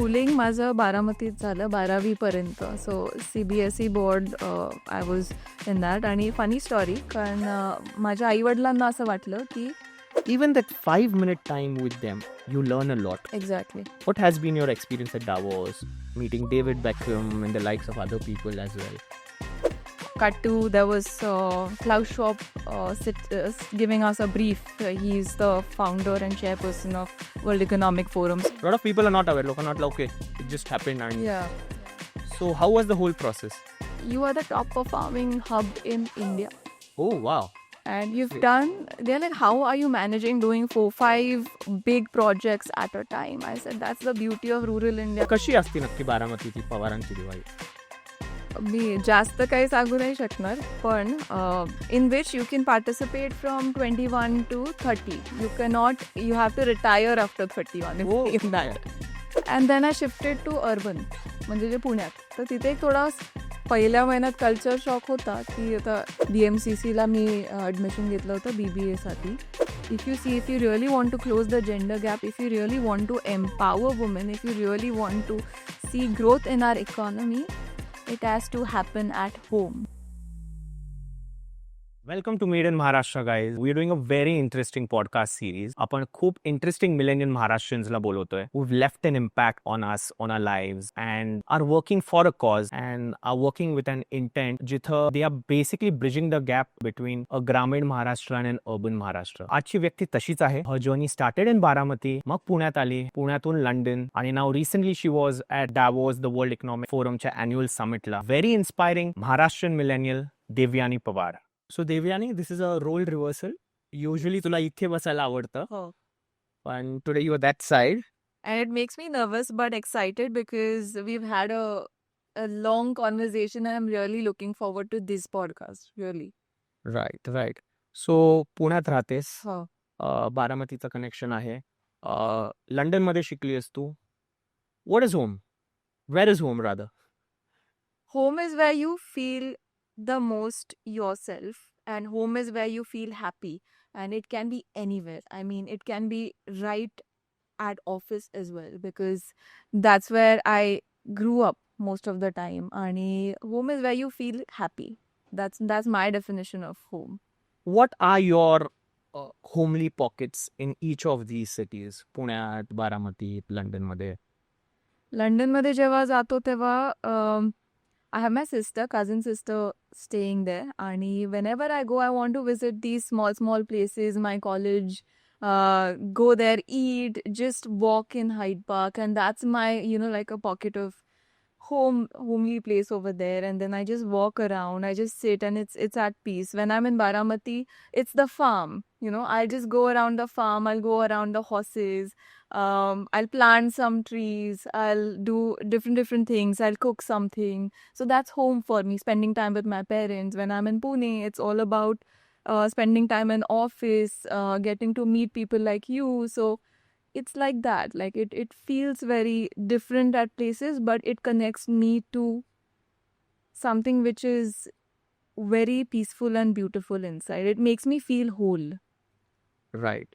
Schooling माझं बारामतीत झालं 12वी पर्यंत. सो CBSE board I was in that. आणि फनी स्टोरी, कारण माझ्या आईवडिलांना असं वाटलं की Even that 5 minute time with them, you learn a lot. Exactly What has been your experience at Davos, meeting David Beckham and the likes of other people as well? cut to there was Klaus Schwab giving us a brief. He's the founder and chairperson of World Economic Forums. A lot of people are not aware. Look, are not like, okay, it just happened. And Yeah, so, how was the whole process? you are the top performing hub in India. Oh, wow. And you've done, they're like, how are you managing doing 4-5 big projects at a time? I said, that's the beauty of rural India. कशी असती नक्की बारामतीची पवारांची दिवाळी? मी जास्त काही सांगू नाही शकणार, पण in which you can participate from 21 to 30. You cannot, you have to retire after 31 in that. And then I shifted to urban, म्हणजे जे पुण्यात. तर तिथे एक थोडा पहिल्या महिन्यात कल्चर शॉक होता की आता BMCCला मी ॲडमिशन घेतलं होतं BBAसाठी. If you really want to close the gender gap, if you really want to empower women, if you really want to see growth in our economy, it has to happen at home. Welcome to Made in Maharashtra, guys. We are doing a very interesting podcast series. आपण खूप interesting millennial Maharashtriansला बोलवतोय who've left an impact on us, on our lives, and are working for a cause and are working with an intent जिथं they are basically bridging the gap between a Gramin Maharashtra and an urban Maharashtra. आजची व्यक्ती तशीच आहे. Her journey started in Baramati, मग पुण्यात आली, पुण्यातून London, आणि now recently she was at Davos, the World Economic Forumच्या annual summitला. Very inspiring Maharashtrian millennial Devyani Pawar. So Devyani, this is a role reversal. Usually तुला इथे बसायला आवडतं, Oh. पण today you are that side. And it makes me nervous but excited because we've had a long conversation and I'm really looking forward to this podcast, really. Right. So पुण्यात राहतेस, Oh. बारामतीचं connection आहे, लंडनमध्ये शिकलीस तू. What is home? Where is home rather? Home is where you feel the most yourself, and home is where you feel happy, and it can be anywhere. I mean, it can be right at office as well, because that's where I grew up most of the time. And home is where you feel happy. That's my definition of home. What are your homely pockets in each of these cities? पुण्यात, बारामतीत, लंडनमध्ये. लंडनमध्ये जेव्हा जातो तेव्हा I have my cousin sister staying there. And whenever I go, I want to visit these small places, my college, go there, eat, just walk in Hyde Park. And that's my, like a pocket of homely place over there. And then I just walk around, I just sit, and it's at peace. When I'm in Baramati, it's the farm. I'll just go around the farm, I'll go around the horses, I'll plant some trees, I'll do different things, I'll cook something. So that's home for me, spending time with my parents. When I'm in Pune, it's all about spending time in office, getting to meet people like you. So it's like that. Like it feels very different at places, but it connects me to something which is very peaceful and beautiful inside. It makes me feel whole. Right.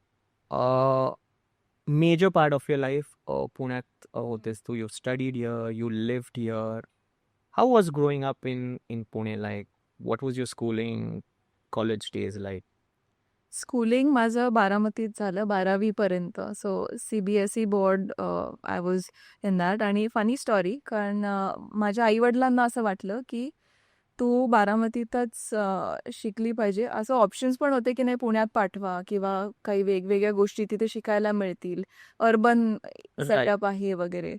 Major part of your life, पुण्यात होतेस तू. You studied here, you lived here. How was growing up in Pune like? What was your schooling, college days like? Schooling माझं बारामतीत झालं 12वी पर्यंत. सो CBSE board I was in that. आणि funny story, कारण माझ्या आईवडिलांना असं वाटलं की तू बारामतीतच शिकली पाहिजे. असं ऑप्शन्स पण होते की नाही पुण्यात पाठवा, किंवा काही वेगवेगळ्या गोष्टी तिथे शिकायला मिळतील, अर्बन सेटअप आहे वगैरे.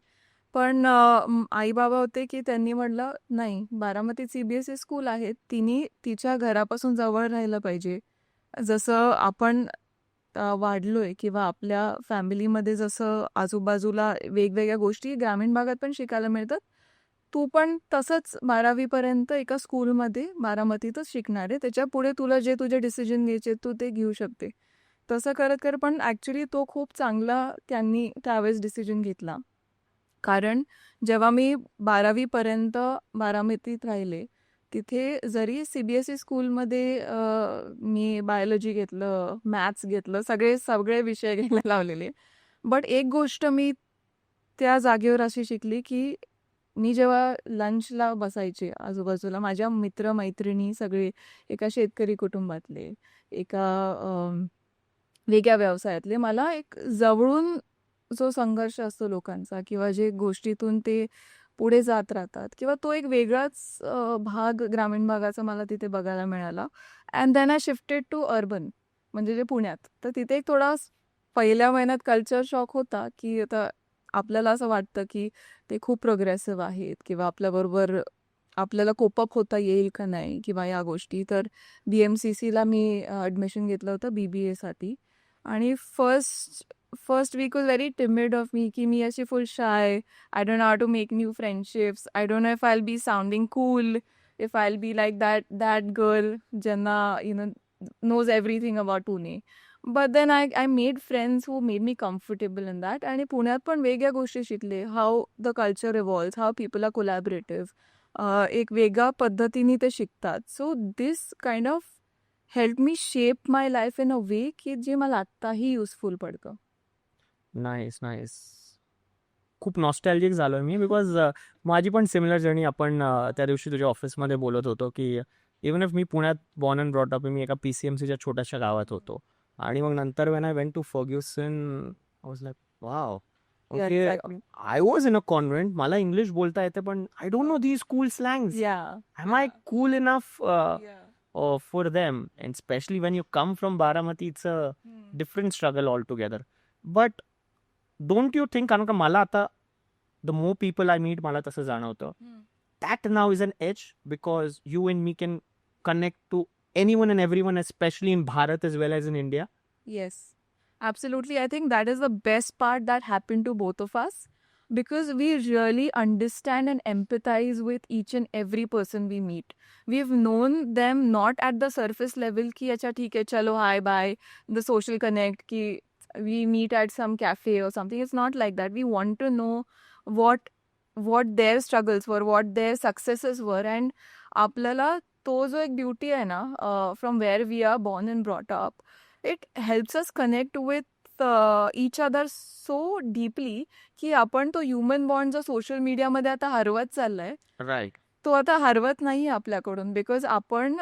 पण आई बाबा होते की त्यांनी म्हटलं नाही, बारामतीत CBSE स्कूल आहे, तिने तिच्या घरापासून जवळ राहिलं पाहिजे. जसं आपण वाढलोय, किंवा आपल्या फॅमिलीमध्ये जसं आजूबाजूला वेगवेगळ्या गोष्टी ग्रामीण भागात पण शिकायला मिळतात, तू पण तसंच 12वी पर्यंत एका स्कूलमध्ये बारामतीतच शिकणार आहे. त्याच्या पुढे तुला जे तुझे डिसिजन घ्यायचे तू ते घेऊ शकते. तसं करत पण ॲक्च्युली तो खूप चांगला त्यांनी त्यावेळेस डिसिजन घेतला. कारण जेव्हा मी 12वी पर्यंत बारामतीत राहिले, तिथे जरी CBSE स्कूलमध्ये मी बायोलॉजी घेतलं, मॅथ्स घेतलं, सगळे विषय घ्यायला लावलेले, बट एक गोष्ट मी त्या जागेवर अशी शिकली की मी जेव्हा लंचला बसायचे आजूबाजूला, माझ्या मित्र-मैत्रिणी सगळे एका शेतकरी कुटुंबातले, एका वेगळ्या व्यवसायातले. मला एक जवळून जो संघर्ष असतो लोकांचा किंवा जे गोष्टीतून ते पुढे जात राहतात किंवा तो एक वेगळाच भाग ग्रामीण भागाचा मला तिथे बघायला मिळाला. And then I shifted to urban, म्हणजे जे पुण्यात. तर तिथे एक थोडा पहिल्या महिन्यात कल्चर शॉक होता, की आता आपल्याला असं वाटतं, की ते खूप प्रोग्रेसिव्ह आहेत किंवा आपल्याबरोबर आपल्याला कोप अप होता येईल का नाही किंवा या गोष्टी. तर BMCCला मी ॲडमिशन घेतलं होतं BBAसाठी. आणि first week was very timid of me, की मी अशी full shy. I don't know how to make new friendships. I don't know if I will be sounding cool, if I will be like that girl ज्यांना knows everything about Pune. But then I made friends who made me comfortable in that. आणि पुण्यात पण वेगळ्या गोष्टी शिकले. How the culture evolves, how people are collaborative. एक वेगळ्या पद्धतीने ते शिकतात. So this kind of help me shape my life in a way की जे मला आत्ताही युजफुल पडतं. Nice nice. खूप नॉस्टॅल्जिक झालोय मी बिकॉज माझी पण सिमिलर जर्नी आपण त्या दिवशी तुझ्या ऑफिसमध्ये बोलत होतो की इवन इफ मी पुण्यात बॉर्न अँड ब्रॉट अप, मी एका PCMCच्या छोट्याशा गावात होतो आणि मग नंतर when I went to Fergusson I was like wow, Yeah, okay, exactly. I was in a convent, मला इंग्लिश बोलता येते पण I don't know these cool slangs. Yeah. Am I cool enough Yeah. for them? And especially when you come from Baramati, it's a different struggle altogether. But don't you think, कारण का मला आता the more people I meet, मला तसं जाणवतं, that now is an edge because you and me can connect to anyone and everyone, especially in Bharat as well as in India. Yes, absolutely. I think that is the best part that happened to both of us because we really understand and empathize with each and every person we meet. We've known them not at the surface level ki acha theek hai chalo hi bye, the social connect ki we meet at some cafe or something. It's not like that. We want to know what their struggles were, what their successes were. And आपल्याला तो जो एक duty आहे ना, from where we are born and brought up, it helps us connect with each other so deeply की आपण तो human bond जो सोशल मीडियामध्ये आता हरवत चाललाय, Right. तो आता हरवत नाही आपल्याकडून. बिकॉज आपण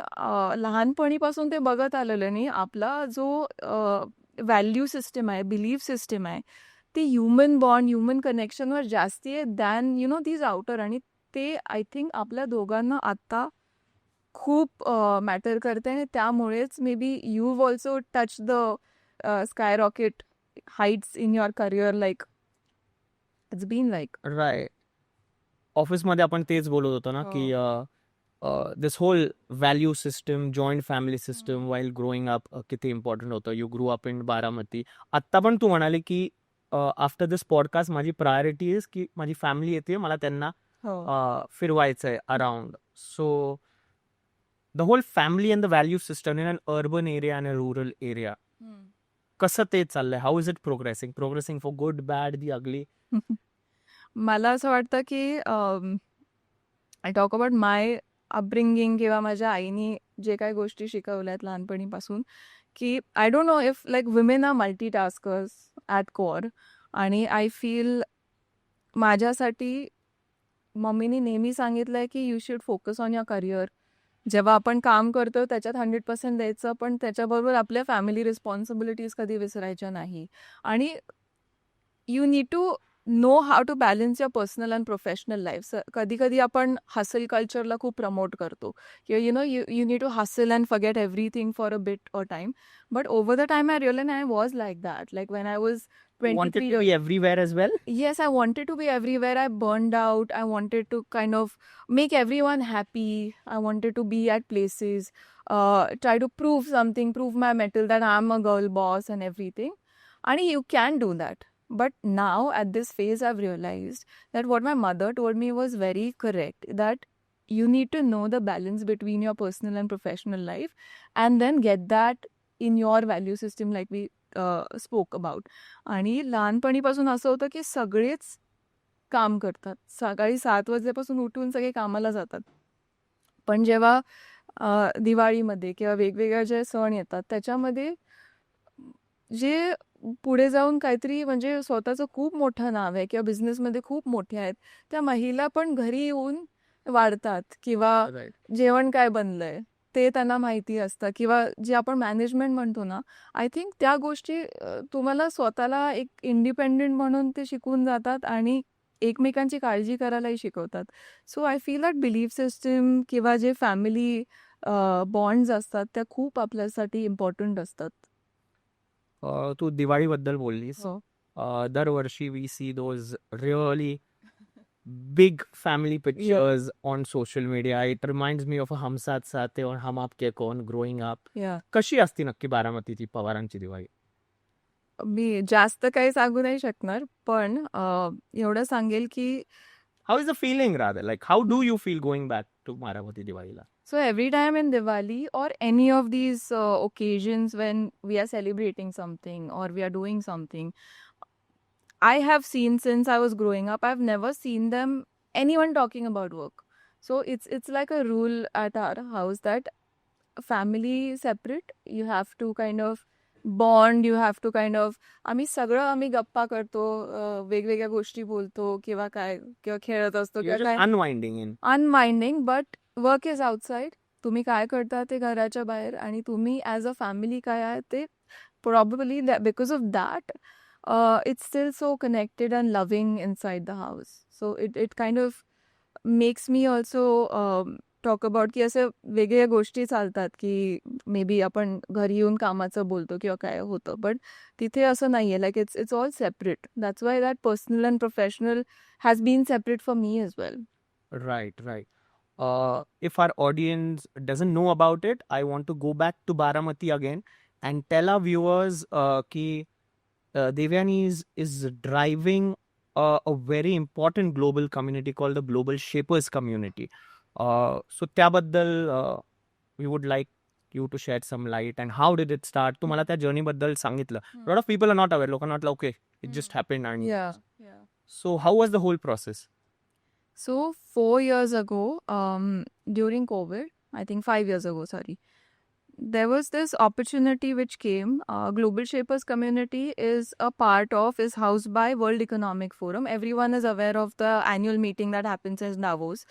लहानपणीपासून ते बघत आलेलो नाही. आपला जो व्हॅल्यू सिस्टम आहे, बिलीफ सिस्टम आहे, ती ह्युमन बॉन्ड, ह्युमन कनेक्शनवर जास्ती आहे दॅन दीज आउटर. आणि ते आय थिंक आपल्या दोघांना आत्ता खूप मॅटर करते. आणि त्यामुळेच may be you also touch the sky rocket heights in your career. Like it's been like right. ऑफिसमध्ये आपण तेच बोलत होतो ना की this whole value system, joint family system while growing up किती इम्पॉर्टंट होतं. You grow up in Baramati. आत्ता पण तू म्हणाले की आफ्टर दिस पॉडकास्ट माझी प्रायोरिटी इज की माझी फॅमिली येते, मला त्यांना फिरवायचं आहे around. So the whole family and the value system in an urban area and a rural area, कसं ते चाललंय? How is it progressing for good, bad, the ugly? मला असं वाटतं की I talk about my upbringing किंवा माझ्या आईनी जे काही गोष्टी शिकवल्यात लहानपणीपासून, की I don't know if like women are multitaskers at core. आणि आय फील माझ्यासाठी मम्मीनी नेहमी सांगितलंय की you should focus on your career. जेव्हा आपण काम करतो त्याच्यात 100% द्यायचं, पण त्याच्याबरोबर आपल्या फॅमिली रिस्पॉन्सिबिलिटीज कधी विसरायच्या नाही. आणि you need to know how to balance your personal and professional life. कधी कधी आपण हसल कल्चरला खूप प्रमोट करतो किंवा you need to hustle and forget everything for a bit or time. But over the time I realize I was like that. Like when I was Wanted 23 to be everywhere as well? Yes, I wanted to be everywhere. I burned out. I wanted to kind of make everyone happy. I wanted to be at places, try to prove something, prove my mettle that I'm a girl boss and everything. And you can do that. But now at this phase, I've realized that what my mother told me was very correct, that you need to know the balance between your personal and professional life and then get that in your value system like we spoke about. आणि लहानपणीपासून असं होतं की सगळेच काम करतात, सकाळी 7 वाजल्यापासून उठून सगळे कामाला जातात. पण जेव्हा दिवाळीमध्ये किंवा वेगवेगळ्या जे सण येतात त्याच्यामध्ये जे पुढे जाऊन काहीतरी म्हणजे स्वतःचं खूप मोठं नाव आहे किंवा बिझनेसमध्ये खूप मोठे आहेत, त्या महिला पण घरी येऊन वाढतात किंवा राईट. जेवण काय बनलंय ते त्यांना माहिती असतं किंवा जे आपण मॅनेजमेंट म्हणतो ना, आय थिंक त्या गोष्टी तुम्हाला स्वतःला एक इंडिपेंडेंट म्हणून ते शिकून जातात आणि एकमेकांची काळजी करायलाही शिकवतात. So I feel that belief system किंवा जे फॅमिली बॉन्ड्स असतात त्या खूप आपल्यासाठी इम्पॉर्टंट असतात. तू दिवाळीबद्दल बोललीस. हो. दरवर्षी we see those really big family pictures on social media. It reminds me of a हम साथ साथ है और हम आपके कौन growing up. या कशी असती नक्की बारामतीची पवारांची दिवाळी? मी जास्त काही सांगू नाही शकणार, पण एवढं सांगेल की How is the feeling rather? Like how do you feel going back to Baramati Diwalila? so every time in Diwali or any of these occasions when we are celebrating something or we are doing something, I have seen since I was growing up, I've never seen anyone talking about work. So it's like a rule at our house that family separate, you have to kind of bond, you have to kind of आम्ही गप्पा करतो, वेगवेगळ्या गोष्टी बोलतो किंवा काय किंवा खेळत असतो You're किंवा just काय unwinding in. Unwinding, but work is outside. तुम्ही काय करता ते घराच्या बाहेर आणि तुम्ही ॲज अ फॅमिली काय आहे ते probably that because of that it's still so connected and loving inside the house. So it kind of makes me also talk about की असं वेगळ्या गोष्टी चालतात की मे बी आपण घरी येऊन कामाचं बोलतो किंवा काय होतं, बट तिथे असं नाहीये. Like it's all separate. That's why that personal and professional has been separate for me as well. Right, right. If our audience doesn't know about it, I want to go back to Baramati again and tell our viewers ki Devyani is driving a very important global community called the Global Shapers community. So त्याबद्दल we would like you to shed some light and how did it start? तुम्हाला त्या journey बद्दल सांगितलं. A lot of people are not aware. लोकांना वाटलं okay, it just happened and Yeah. so how was the whole process? So 4 years ago, during COVID, I think 5 years ago, sorry, there was this opportunity which came. Global Shapers community is housed by World Economic Forum. Everyone is aware of the annual meeting that happens in Davos.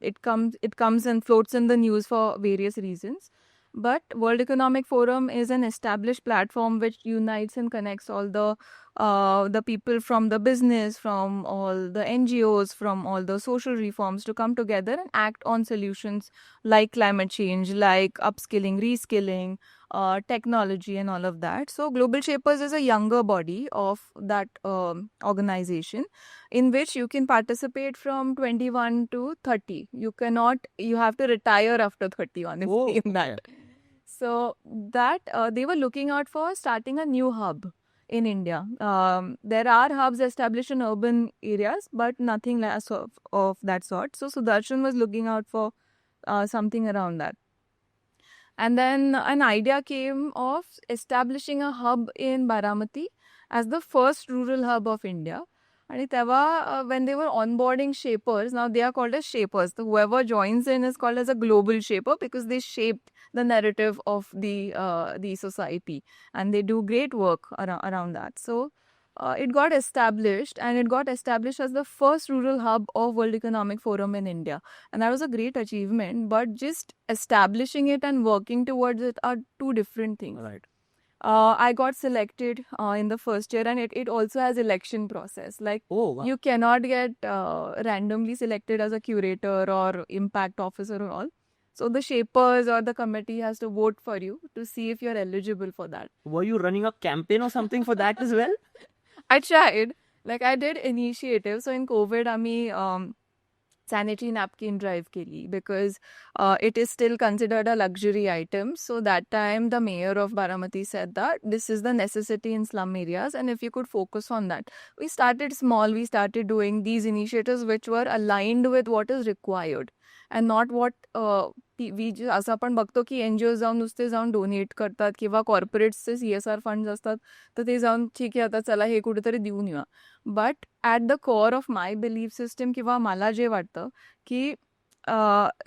It comes and floats in the news for various reasons. But World Economic Forum is an established platform which unites and connects all the people from the business, from all the NGOs, from all the social reforms to come together and act on solutions like climate change, like upskilling, reskilling, technology and all of that. So Global Shapers is a younger body of that organization in which you can participate from 21 to 30. You have to retire after 31 in that. So that they were looking out for starting a new hub in India. There are hubs established in urban areas, but nothing less of that sort. So Sudarshan was looking out for something around that. And then an idea came of establishing a hub in Baramati as the first rural hub of India. And when they were onboarding shapers, now they are called as shapers. So whoever joins in is called as a global shaper because they shaped the narrative of the society, and they do great work around that. So it got established, and it got established as the first rural hub of World Economic Forum in India. And that was a great achievement, but just establishing it and working towards it are two different things. Right. I got selected in the first year, and it also has election process. Like Oh, wow. you cannot get randomly selected as a curator or impact officer or all. So the shapers or the committee has to vote for you to see if you're eligible for that. Were you running a campaign or something for that as well? I tried. Like I did initiatives. So in COVID, sanitary napkin drive keli because it is still considered a luxury item. So that time the mayor of Baramati said that this is the necessity in slum areas, and if you could focus on that. We started small. We started doing these initiatives which were aligned with what is required and not what असं आपण बघतो की NGO जाऊन नुसते जाऊन donate करतात किंवा कॉर्पोरेट्सचे CSR funds असतात तर ते जाऊन ठीक आहे आता चला हे कुठेतरी देऊन येऊया. But at the core of my belief system किंवा मला जे वाटतं की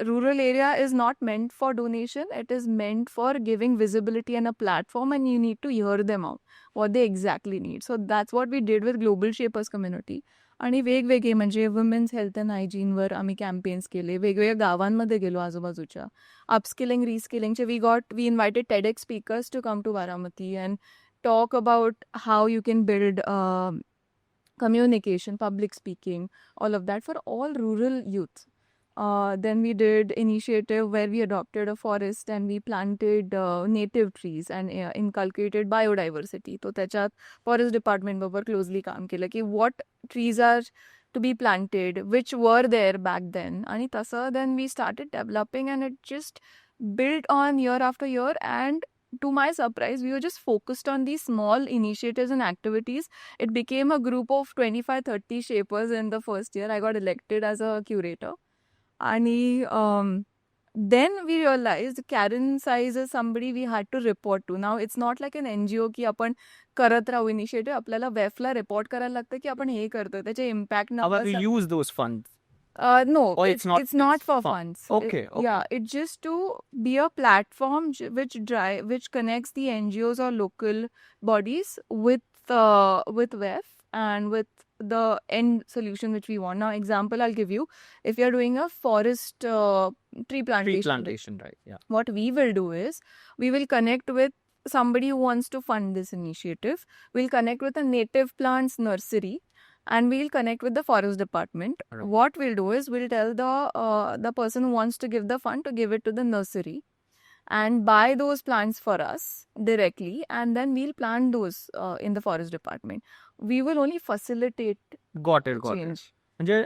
rural area is not meant for donation. It is meant for giving visibility and a platform, and you need to hear them out, what they exactly need. So that's what we did with Global Shapers community. आणि वेगवेगळे म्हणजे women's health and हायजीनवर आम्ही campaigns केले, वेगवेगळ्या गावांमध्ये गेलो आजूबाजूच्या, upskilling रिस्किलिंगचे. We invited TEDx speakers to come to Baramati and talk about how you can build communication, public speaking, all of that for all rural youth. Then we did initiative where we adopted a forest and we planted native trees and inculcated biodiversity. तो त्याच्यात forest department बरोबर closely काम केलं की what trees are to be planted, which were there back then. आणि तसं then we started developing and it just built on year after year. And to my surprise, we were just focused on these small initiatives and activities. It became a group of 25-30 shapers in the first year. I got elected as a curator. आणि then we realized Karen Size is somebody we had to report to. Now it's not like an NGO की आपण करत राहू initiative. आपल्याला वेफला report करायला लागतं की आपण हे करतोय, त्याचे impact How will you use those funds? No, Or it's not for fun. funds. Okay, okay. Yeah, it's just to be a platform which connects the NGOs or local bodies with WEF and with the end solution which we want. Now, example I'll give you. If you're doing a forest tree plantation, Tree plantation, right? Yeah. what we will do is we will connect with somebody who wants to fund this initiative. We'll connect with a native plants nursery and we'll connect with the forest department. Right. What we'll do is we'll tell the person who wants to give the fund to give it to the nursery and buy those plants for us directly, and then we'll plant those in the forest department. We will only facilitate Got it. change. म्हणजे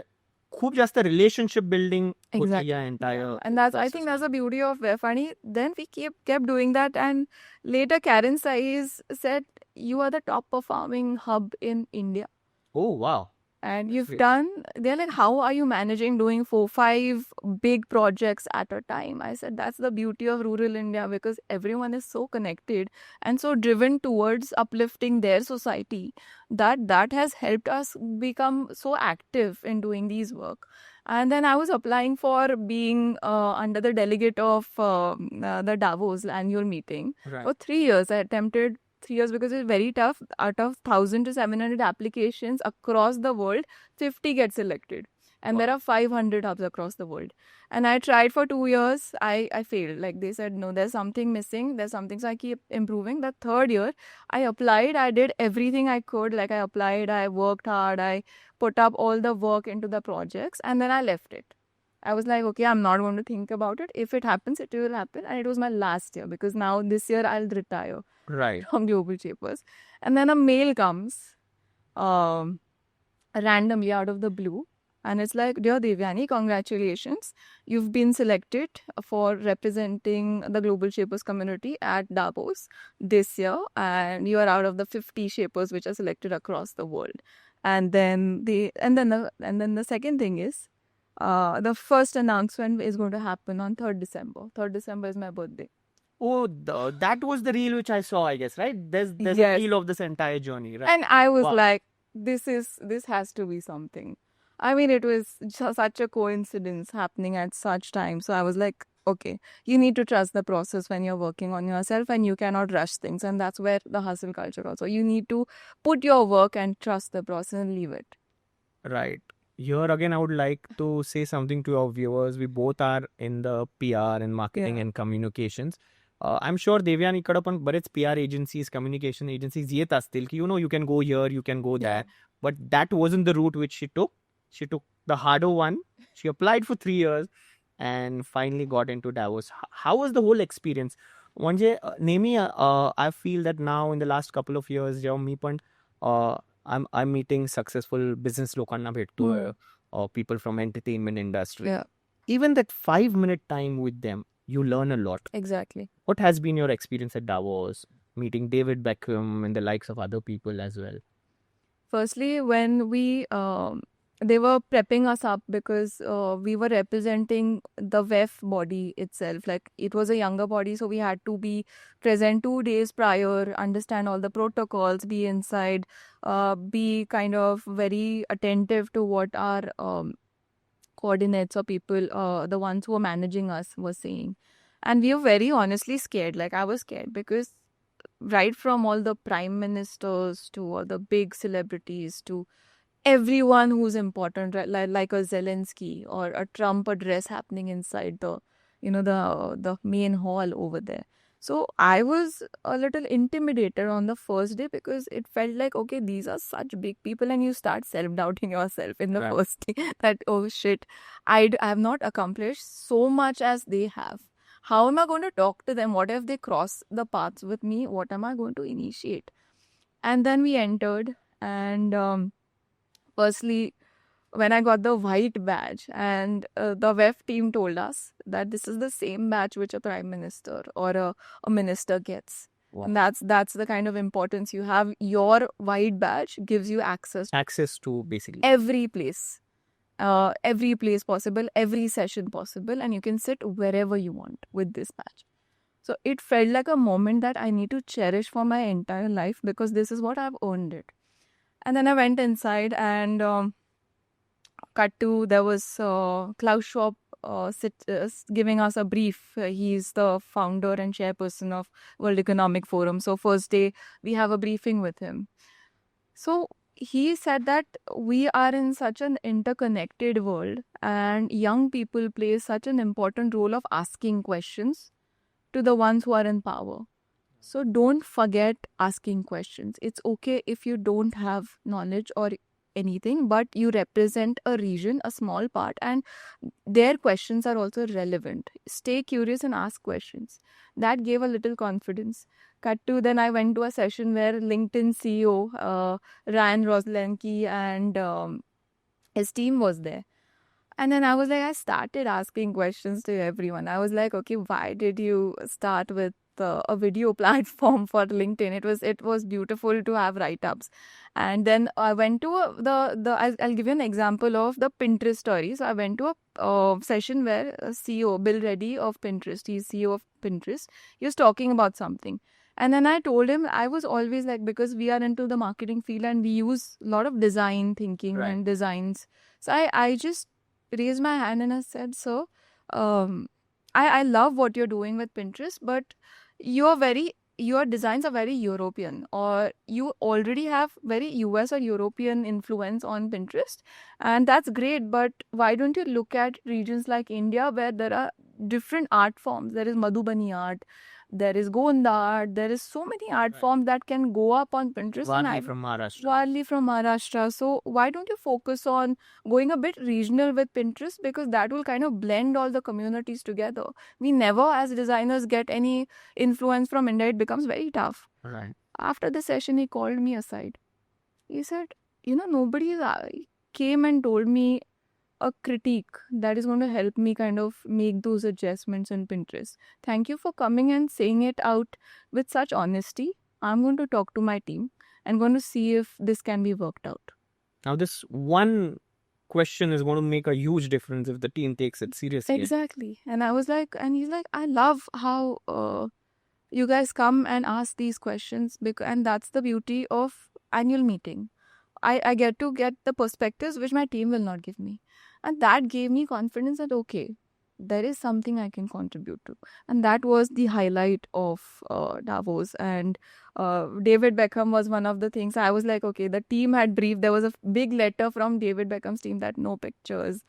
खूप जास्त relationship building Exactly. या entire. And I think that's the beauty of WEF. And then we kept doing that. And later Karen Saiz said, you are the top performing hub in India. Oh wow. And you've Great. they're like, how are you managing doing 4-5 big projects at a time? I said, that's the beauty of rural India, because everyone is so connected and so driven towards uplifting their society that has helped us become so active in doing these work. And then I was applying for being under the delegate of the Davos annual meeting. Right. For 3 years, I attempted 3 years because it's very tough. Out of 1,000 to 700 applications across the world, 50 get selected. And there are 500 hubs across the world. And I tried for 2 years. I failed. Like they said, no, there's something missing. There's something. So I keep improving. The third year, I applied. I did everything I could. Like I applied. I worked hard. I put up all the work into the projects. And then I left it. I was like, okay, I'm not going to think about it. If it happens, it will happen. And it was my last year, because now this year I'll retire Right. from Global Shapers. And then a mail comes randomly out of the blue. And it's like, dear Devyani, congratulations. You've been selected for representing the Global Shapers community at Davos this year. And you are out of the 50 shapers which are selected across the world. And then the second thing is, the first announcement is going to happen on 3rd December. 3rd December is my birthday. Oh, that was the reel which I saw, I guess, right? There's Yes. a reel of this entire journey, right? And I was Wow. like, this has to be something. I mean, it was such a coincidence happening at such time. So I was like, okay, you need to trust the process when you're working on yourself, and you cannot rush things. And that's where the hustle culture also. You need to put your work and trust the process and leave it. Right. Here again, I would like to say something to our viewers. We both are in the PR and marketing Yeah. and communications. I'm sure Devyani इकडं पण बरेच PR agencies, communication agencies येत असतील की, you can go here, you can go there. But that wasn't the route which she took. She took the harder one. She applied for 3 years and finally got into Davos. How was the whole experience? म्हणजे नेहमी I feel that now in the last couple of years, जेव्हा मी पण I'm meeting successful business लोकांना भेटतोय, or people from entertainment industry. Yeah, Even that 5-minute time with them, you learn a lot. exactly. What has been your experience at Davos, meeting David Beckham and the likes of other people as well? Firstly, when they were prepping us up, because we were representing the WEF body itself. Like, it was a younger body, so we had to be present 2 days prior, understand all the protocols, be inside, be kind of very attentive to what our coordinates or people, the ones who were managing us, were saying. And we were very honestly scared. Like, I was scared because right from all the prime ministers to all the big celebrities to everyone who's important, right? Like a Zelensky or a Trump address happening inside the, the main hall over there. So I was a little intimidated on the first day because it felt like, okay, these are such big people, and you start self-doubting yourself in the Right. first day that, oh shit, I have not accomplished so much as they have. How am I going to talk to them? What if they cross the paths with me? What am I going to initiate? And then we entered, and firstly, when I got the white badge, and the WEF team told us that this is the same badge which a prime minister or a minister gets. Wow. And that's the kind of importance you have. Your white badge gives you access to Access to basically every place possible, every session possible, and you can sit wherever you want with this badge. So it felt like a moment that I need to cherish for my entire life because this is what I've earned it. And then I went inside, and cut to, there was Klaus Schwab giving us a brief. He's the founder and chairperson of World Economic Forum. So first day we have a briefing with him. So he said that we are in such an interconnected world, and young people play such an important role of asking questions to the ones who are in power. So don't forget asking questions. It's okay if you don't have knowledge or anything, but you represent a region, a small part, and their questions are also relevant. Stay curious and ask questions. That gave a little confidence. Cut to, then I went to a session where LinkedIn CEO Ryan Roslenki and his team was there. And then I was like, I started asking questions to everyone. I was like, okay, why did you start with a video platform for LinkedIn? It was beautiful to have write-ups. And then I went to I'll give you an example of the Pinterest story. So I went to a session where CEO Bill Reddy of Pinterest, he's CEO of Pinterest, he was talking about something. And then I told him, I was always like, because we are into the marketing field and we use a lot of design thinking Right. and designs. So I just raised my hand and I said, so I love what you're doing with Pinterest, but your designs are very European, or you already have very US or European influence on Pinterest, and that's great, but why don't you look at regions like India where there are different art forms? There is Madhubani art, there is Gonda art, there is so many art Right. forms that can go up on Pinterest. And Varli from Maharashtra. Varli from Maharashtra. So why don't you focus on going a bit regional with Pinterest, because that will kind of blend all the communities together. We never, as designers, get any influence from India. It becomes very tough. Right. After the session, he called me aside. He said, nobody came and told me a critique that is going to help me kind of make those adjustments in Pinterest. Thank you for coming and saying it out with such honesty. I'm going to talk to my team and going to see if this can be worked out. Now, this one question is going to make a huge difference if the team takes it seriously. Exactly. And I was like, and he's like, I love how you guys come and ask these questions, and that's the beauty of annual meeting. I get to get the perspectives which my team will not give me. And that gave me confidence that, okay, there is something I can contribute to. And that was the highlight of Davos. And David Beckham was one of the things. I was like, okay, the team had briefed. There was a big letter from David Beckham's team that no pictures.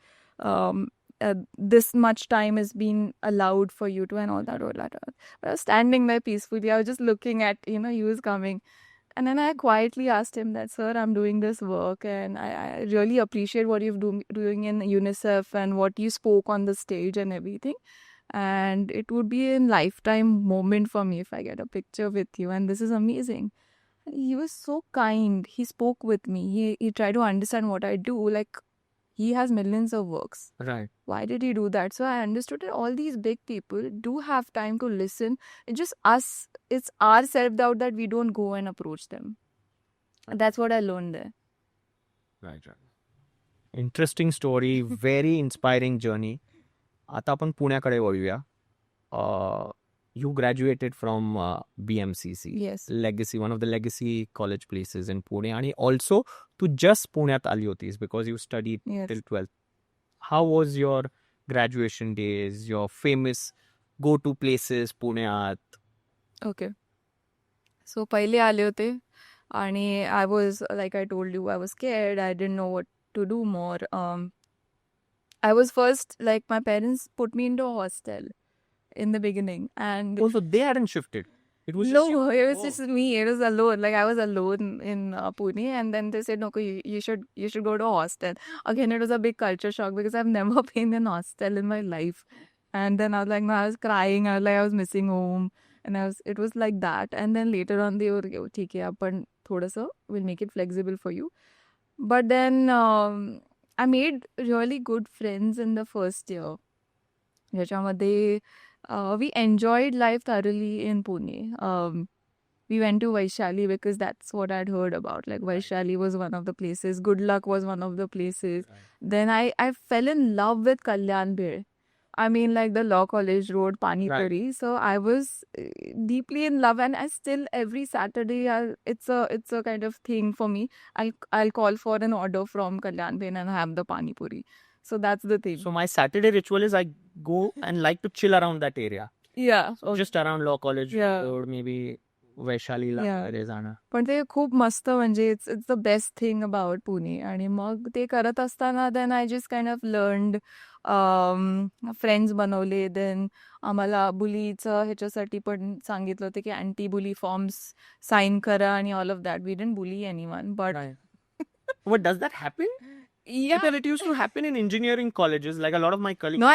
This much time is being allowed for you to, and all that. But I was standing there peacefully. I was just looking at, he was coming. And then I quietly asked him that, sir, I'm doing this work and I really appreciate what you're doing in UNICEF and what you spoke on the stage and everything. And it would be a lifetime moment for me if I get a picture with you. And this is amazing. He was so kind. He spoke with me. He tried to understand what I do. Like, he has millions of works. Right. Why did he do that? So I understood that all these big people do have time to listen. It's just us. It's our self-doubt that we don't go and approach them. That's what I learned there. Right. Interesting story. Very inspiring journey. आता आपण पुण्याकडे वळूया. You graduated from BMCC. Yes. Legacy, one of the legacy college places in Pune. And also, तू just पुण्यात आली होतीस because you studied Yes. till 12th. how was your graduation days, your famous go-to places पुण्यात? Okay. So पहिले आले होते आणि I was like I told you I was scared I didn't know what to do more. I was first, like, my parents put me into a hostel in the beginning, and Also, they hadn't shifted. It was just you. no, it was Oh. just me. It was alone. Like, I was alone in Pune, and then they said, "No, you should go to a hostel." Again, it was a big culture shock because I've never been in a hostel in my life. And then I was like, no, I was crying. I was missing home, and it was like that. And then later on, they were like, "Oh, ठीक है, अपन थोड़ा सा we'll make it flexible for you." But then I made really good friends in the first year. ज्याच्यामध्ये we enjoyed life thoroughly in Pune. We went to Vaishali because that's what I'd heard about. Like, Vaishali was one of the places. Good Luck was one of the places. Then I fell in love with Kalyan Bhel. I mean, like the Law College Road, Pani Puri. So I was deeply in love, and I still every Saturday, it's a kind of thing for me. I'll call for an order from Kalyan Bhel and have the Pani Puri. So that's the thing. So my Saturday ritual is I go and like to chill around that area. Yeah. Just around Law College Yeah. Road, maybe वैशालीला Yeah. वगैरे जाणं. पण ते खूप मस्त, म्हणजे it's the best thing about Pune. आणि मग ते करत असताना then I just kind of learned, friends बनवले. देन आम्हाला बुलीचं ह्याच्यासाठी पण सांगितलं होतं की अँटी बुली फॉर्म्स साईन करा आणि all of that. We didn't bully anyone, but What does that happen? yeah. Because it used to happen in engineering colleges. Like a lot of my colleagues. No,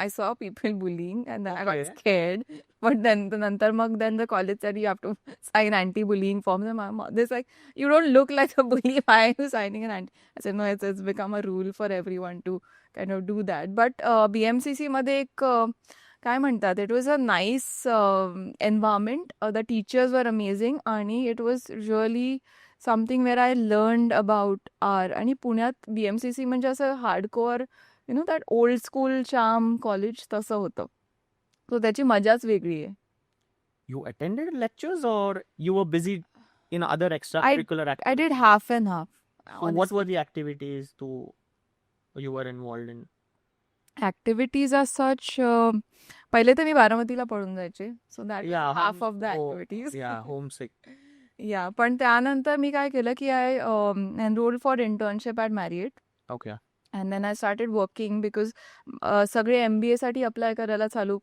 I saw people bullying, and I got Okay. scared. But then the college said you have to sign anti-bullying forms. And my mother's like, "You don't look like a bully. Why are you signing an anti?" I said, "No, it's become a rule for everyone to kind of do that." But BMCC मध्ये एक काय म्हणतात, it was a nice environment. The teachers were amazing, आणि it was really something where I learned about art. आणि पुण्यात BMCC म्हणजे असं hardcore, that old school charm college तसं होतं. सो त्याची मजाच वेगळी आहे. You attended lectures or you were busy in other extracurricular I activities? did half and half. So what were the activities you were involved in? Activities are such, पहिले तर मी बारामतीला पळून जायचे. So that Yeah, half of the oh, activities. yeah, homesick. Yeah, पण त्यानंतर मी काय केलं की I enrolled for internship at Marriott. Okay. And then I started working because सगळे MBA साठी अप्लाय करायला चालू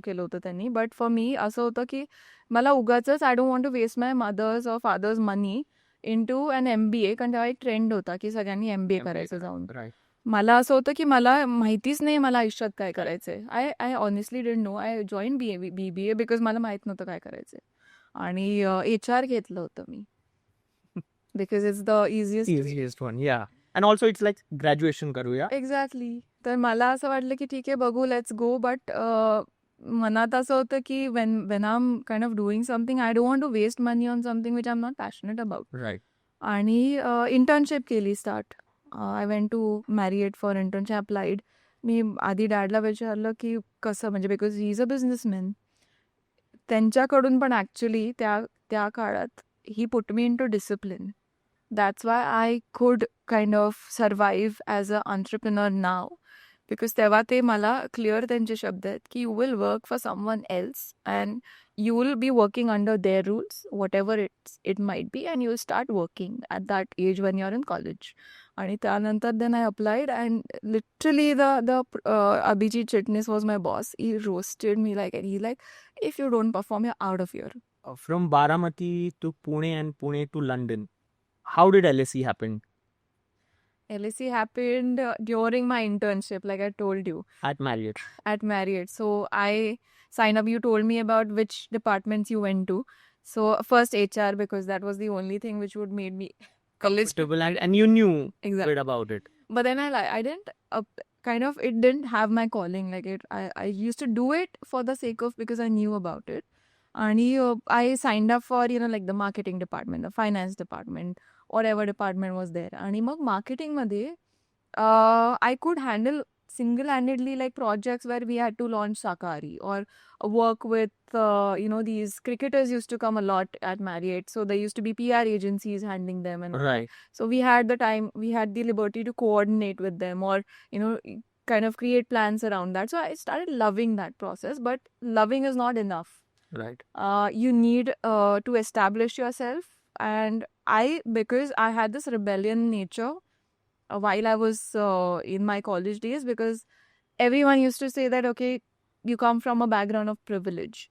केलं होतं त्यांनी. बट फॉर मी असं होतं की मला उगाचच I don't want to waste my mother's or father's money into an MBA. कारण तेव्हा एक ट्रेंड होता की सगळ्यांनी MBA करायचं जाऊन. Right. मला असं होतं की मला माहितीच नाही मला आयुष्यात काय करायचंय. I honestly didn't know. I join BBA because मला माहित नव्हतं काय करायचंय. आणि HR घेतलं होतं मी because it's the Easiest one, yeah. And also it's like graduation करूया. एक्झॅक्टली. तर मला असं वाटलं की ठीक आहे, बघू, लेट्स गो. बट मनात असं होतं की when I am kind of doing something, I don't want to waste money on something which I am not passionate about. Right. आणि इंटर्नशिप केली start. I went to Marriott for internship, applied. मी आधी डॅडला विचारलं की कसं, म्हणजे because he is a businessman. त्यांच्याकडून पण ॲक्च्युली त्या काळात he put me into discipline. That's why I could kind of survive as an entrepreneur now. Because तेव्हा ते मला क्लिअर त्यांचे शब्द आहेत की you will work for someone else and you will be working under their rules, whatever it might be, and you will start working at that age when you're in college. आणि त्यानंतर then I applied, and literally the Abhijit Chitnis was my boss. He roasted me like, and he's like, if you don't perform, you're out of here. From Baramati to Pune and Pune to London, how did LSE happen? LSE happened during my internship, like I told you, At Marriott. at Marriott. So I signed up. You told me about which departments you went to. So first HR, because that was the only thing which would made me Comfortable and you knew a exactly. bit about it. But then I didn't kind of, it didn't have my calling. Like I used to do it for the sake of, because I knew about it. And I signed up for like the marketing department, the finance department, whatever department was there. And mug marketing मध्ये I could handle single-handedly like projects where we had to launch Sakari or work with, these cricketers used to come a lot at Marriott. So there used to be PR agencies handling them and all that. Right. So we had the liberty to coordinate with them or, kind of create plans around that. So I started loving that process, but loving is not enough. Right. You need to establish yourself. And because I had this rebellion nature while I was in my college days, because everyone used to say that, okay, you come from a background of privilege.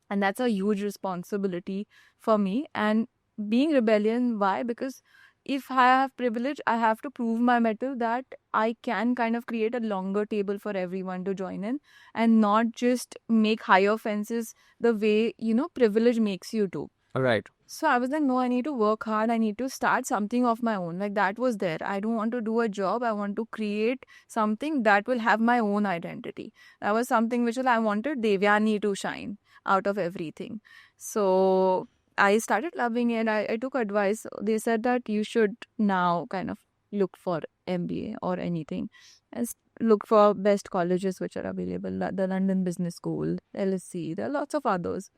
And that's a huge responsibility for me. And being rebellion, why? Because if I have privilege, I have to prove my mettle that I can kind of create a longer table for everyone to join in and not just make higher fences the way, privilege makes you do. Right. So I was like, no, I need to work hard. I need to start something of my own. Like that was there. I don't want to do a job. I want to create something that will have my own identity. That was something which I wanted Devyani to shine out of everything. So I started loving it. I took advice. They said that you should now kind of look for MBA or anything. And look for best colleges which are available. The London Business School, LSE. There are lots of others.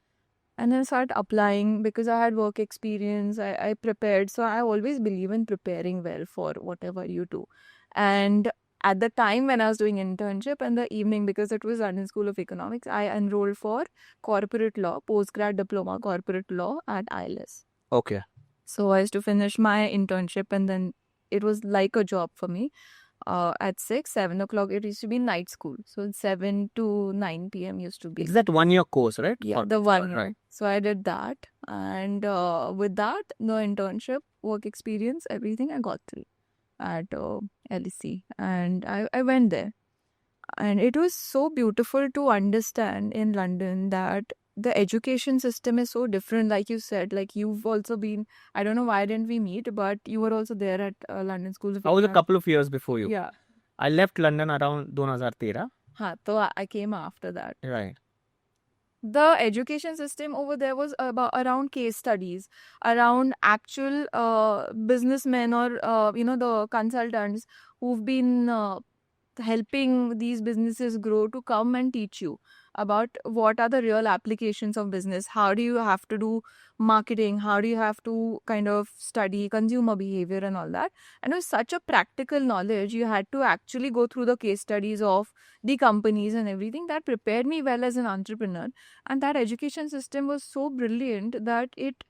And then start applying because I had work experience. I prepared. So I always believe in preparing well for whatever you do. And at the time when I was doing internship in the evening, because it was London School of Economics, I enrolled for corporate law, postgrad diploma corporate law at ILS. Okay. So I used to finish my internship and then it was like a job for me. At 7 o'clock, it used to be night school. So 7 to 9 p.m. used to be. It's that 1-year course, right? Yeah, the 1 year. Right. So I did that. And with that, the internship, work experience, everything I got through at LSE. And I went there. And it was so beautiful to understand in London that the education system is so different. Like you said, like you've also been, I don't know why didn't we meet, but you were also there at London School of I was a Economics. couple of years before you. Yeah. I left London around 2013. So I came after that. Right. The education system over there was around case studies, around actual businessmen or the consultants who've been helping these businesses grow to come and teach you about what are the real applications of business. How do you have to do marketing? How do you have to kind of study consumer behavior and all that? And it was such a practical knowledge. You had to actually go through the case studies of the companies and everything that prepared me well as an entrepreneur. And that education system was so brilliant that it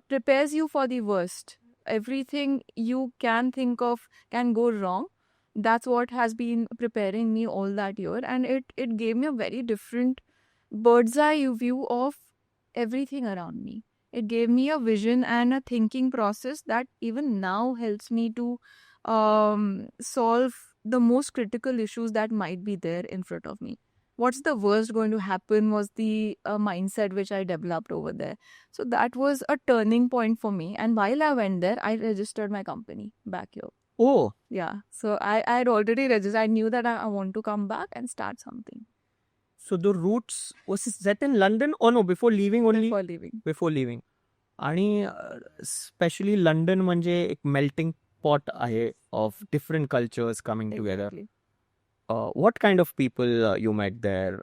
prepares you for the worst. Everything you can think of can go wrong. That's what has been preparing me all that year. And it gave me a very different bird's eye view of everything around me. It gave me a vision and a thinking process that even now helps me to solve the most critical issues that might be there in front of me. What's the worst going to happen was the mindset which I developed over there. So that was a turning point for me. And while I went there, I registered my company back here. Oh, Yeah. So I had already registered. I knew that I want to come back and start something so the roots was set in London or no, before leaving only? before leaving. Before leaving. आणि specially London म्हणजे एक melting pot आहे of different cultures coming together. Exactly. What kind of people you met there?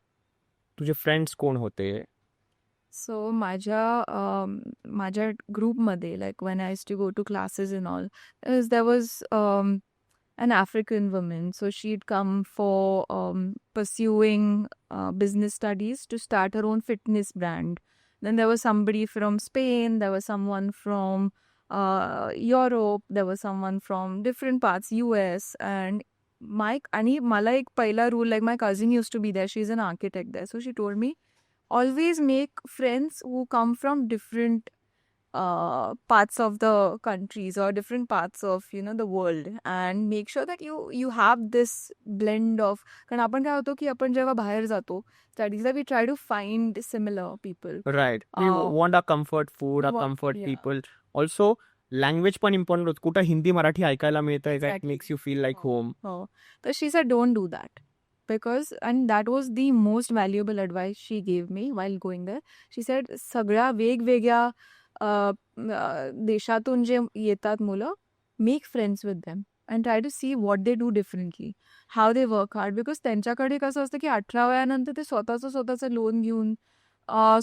तुझे friends कोण होते? So माझ्या ग्रुपमध्ये like when I used to go to classes and all, there was an African woman. So she'd come for pursuing business studies to start her own fitness brand. Then there was somebody from Spain. There was someone from Europe. There was someone from different parts, US. And मला एक पहिला rule, like my cousin used to be there. She's an architect there. So she told me, always make friends who come from different parts of the countries or different parts of the world, and make sure that you have this blend of. कारण आपण काय होतो की आपण जेव्हा बाहेर जातो स्टडीजला, we try to find similar people. राईट. We want a comfort food, a wa- comfort yeah. People. Also language पण इम्पॉर्टंट होतं. कुठं हिंदी मराठी ऐकायला मिळतंय, that Exactly. Makes you feel like home. Oh. So she said, don't do that. And that was the most valuable advice she gave me while going there. She said, सगळ्या वेगवेगळ्या देशातून जे येतात मुलं, make friends with them. And try to see what they do differently, how they work hard. Because त्यांच्याकडे कसं असतं की 18 वयानंतर ते स्वतःचं लोन घेऊन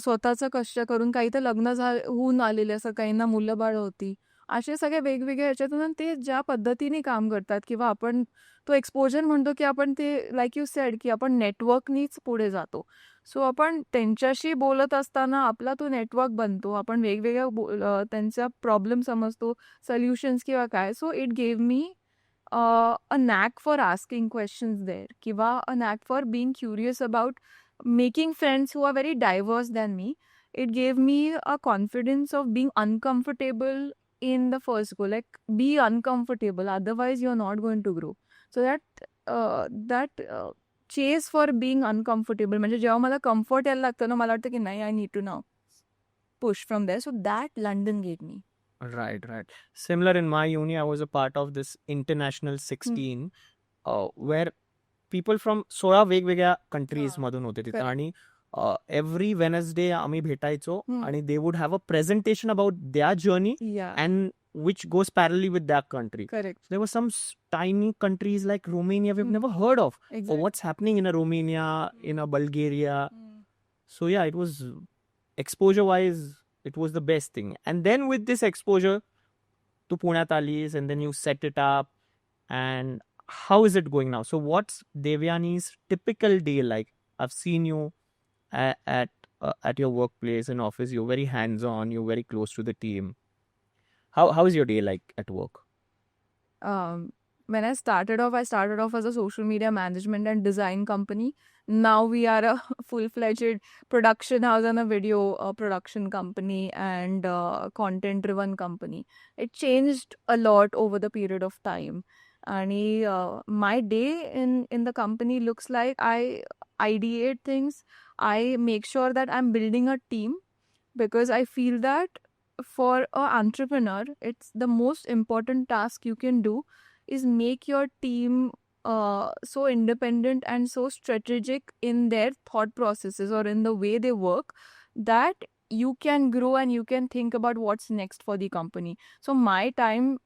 स्वतःचं कष्ट करून, काही तर लग्न होऊन आलेले असं, काहींना मुलं बाळ होती, असे सगळे वेगवेगळे ह्याच्यातून, आणि ते ज्या पद्धतीने काम करतात, किंवा आपण तो एक्सपोजर म्हणतो की आपण ते, लाईक यू सेड, की आपण नेटवर्कनीच पुढे जातो. सो आपण त्यांच्याशी बोलत असताना आपला तो नेटवर्क बनतो, आपण वेगवेगळ्या त्यांचा प्रॉब्लेम समजतो, सोल्युशन्स किंवा काय. So it gave me a knack for asking questions there, kiva a knack for being curious about making friends who are very diverse than me. It gave me a confidence of being uncomfortable in the first go, like be uncomfortable, otherwise you're not going to grow. So that chase for being uncomfortable, म्हणजे जेव्हा मला comfort यायला लागतं ना, मला वाटतं की नाही, I need to now push from there. So that London gave me. Right, right. Similar in my uni, I was a part of this International 16, where people from 16 वेगवेगळ्या कंट्रीज हा, मधून होते तिथं, correct. आणि एव्हरी वेनसडे आम्ही भेटायचो, Hmm. आणि they would have a presentation about their journey Yeah, and which goes parallelly with that country. correct. There were some tiny countries like Romania we've Hmm. never heard of, or Exactly. what's happening in a Romania, in a Bulgaria. Hmm. So yeah, it was exposure wise, it was the best thing. And then with this exposure, to Punyat Alis, and then you set it up. And how is it going now? So what's Devyani's typical day like? I've seen you at your workplace and office. You're very hands on, you're very close to the team. How is your day like at work? When I started off as a social media management and design company. Now we are a full-fledged production house and a video production company and content-driven company. It changed a lot over the period of time. And my day in the company looks like I ideate things. I make sure that I'm building a team, because I feel that for an entrepreneur, it's the most important task you can do is make your team so independent and so strategic in their thought processes or in the way they work, that you can grow and you can think about what's next for the company. So my time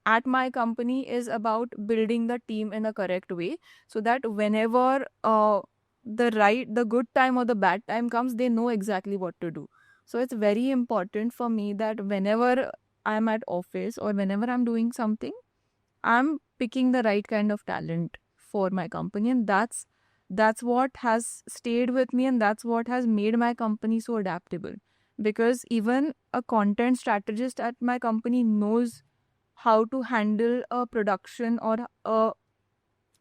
at my company is about building the team in a correct way, so that whenever the good time or the bad time comes, they know exactly what to do. So it's very important for me that whenever I'm at office or whenever I'm doing something, I'm picking the right kind of talent for my company, and that's what has stayed with me, and that's what has made my company so adaptable. Because even a content strategist at my company knows how to handle a production or a